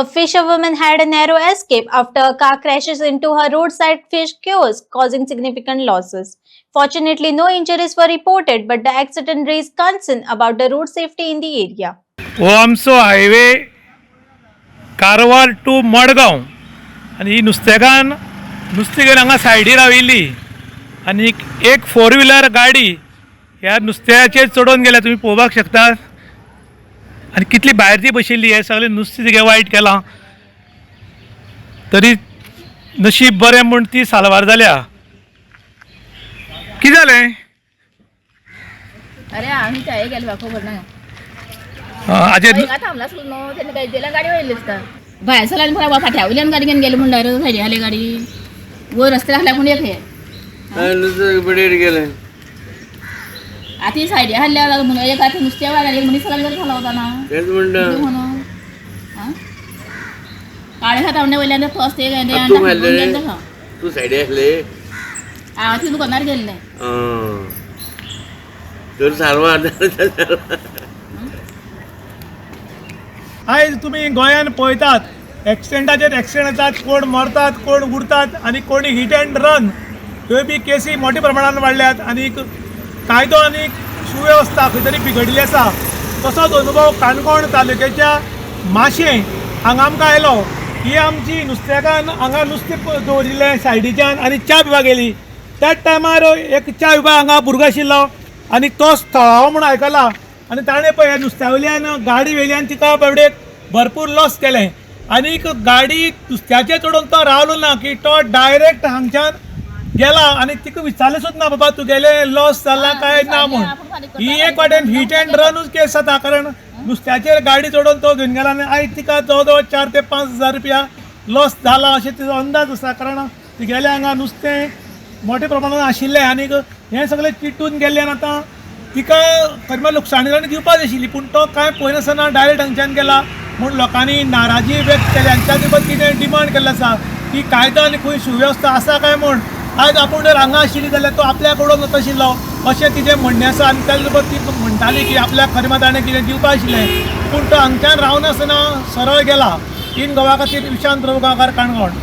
A fisherwoman had a narrow escape after a car crashes into her roadside fish kiosk, causing significant losses. Fortunately, no injuries were reported, but the accident raised concern about the road safety in the area. हो आमचो highway Karwar to Madgaon आनी ही नुस्तेकान नुस्तें घेवन हांगा सायडीर राविल्ली आनी एक four wheeler गाडी ह्या नुस्त्याचेर चडोवन गेल्या तुमी पळोवपाक शकतात आनी कितली भायर ती बशिल्ली हे सगळें नुस्तें तिगे वायट केलां तरी नशीब बरें म्हूण ती साल्वार जाल्या. कितें जालें? अरे आम्ही चाय गेलो खबर ना हाजेर थांबलाच न्हू तेन्ना काय दिला गाडी वयली दिसता भायर सलान म्हणा फाट्या वयल्यान गाडी घेवन गेले म्हणल्यार सायडी आली गाडी वयर रस्त्यार हाडल्या पूण एक हे बडेर गेले आती सायडी हाडल्या म्हणून एक आती नुस्त्या वाला एक मनीस सलान झाला होता ना तेच म्हणटा म्हणून काळे खाता म्हणजे वयल्यान फस्ट एक तू मारले तू सायडी आसले हांव ती दुकानार गेल्ले तर सारवार आयज तुम्ही गोंयान पळयतात एक्सिडेंटाचेर एक्सिडेंट जातात, कोण मरतात, कोण उरतात आनी कोणी हिट अँड रन ह्यो बी केसी मोठ्या प्रमाणात वाडल्यात आनी कायदो आनी सुवेवस्था खंय तरी बिगडली आसा. तसोच अनुभव काणकोण तालुक्याच्या माशें हांगा आमकां आयलो. ही आमची नुस्तेकान हांगा नुस्तें दवरिल्लें सायडीच्यान आनी च्या पिवपाक गेली. त्याच टायमार एक च्या पिवपाक हांगा भुरगो आशिल्लो आनी तो स्थळावो म्हूण आयकला आनी ताणें पळय नुस्त्या वयल्यान गाडी वयल्यान तिका बाबडेक भरपूर लॉस केलें आनी गाडी नुस्त्याचेर चडोवन तो रावलो ना की तो डायरेक्ट हांगच्यान गेला आनी तिका विचारलें सुद्दां ना बाबा तुगेले लॉस जाला काय ना म्हूण. ही एक वाटेन हिट अँड रनूच केस जाता कारण नुस्त्याचेर गाडी चडोवन तो घेवन गेला आनी आयज तिका जवळ जवळ 4 ते 5 हजार रुपया लॉस जाला अशें तिचो अंदाज आसा कारण तिगेलें हांगा नुस्तें मोठ्या प्रमाणांत आशिल्लें आनी हें सगळें चिंतून गेल्ल्यान आतां तिका खरें लुकसाणी जाणी दिवपाक आशिल्ली पूण तो कांय पळयनासतना डायरेक्ट हांगच्यान गेला म्हूण लोकांनी नाराजी व्यक्त केल्या आनी त्या खातीर कितें डिमांड केल्लो आसा की कायदो आनी खंय सुवेवस्था आसा काय म्हूण. आयज आपूण जर हांगा आशिल्ली जाल्यार तो आपल्या कडून वता आशिल्लो अशें तिचें म्हणणें आसा आनी त्या बरोबर ती म्हणटाली की आपल्याक खरें मात ताणें कितें दिवपाक आशिल्लें पूण तो हांगच्यान रावनासतना सरळ गेला. इन गोवा खातीर विशांत गांवकार काणकोण.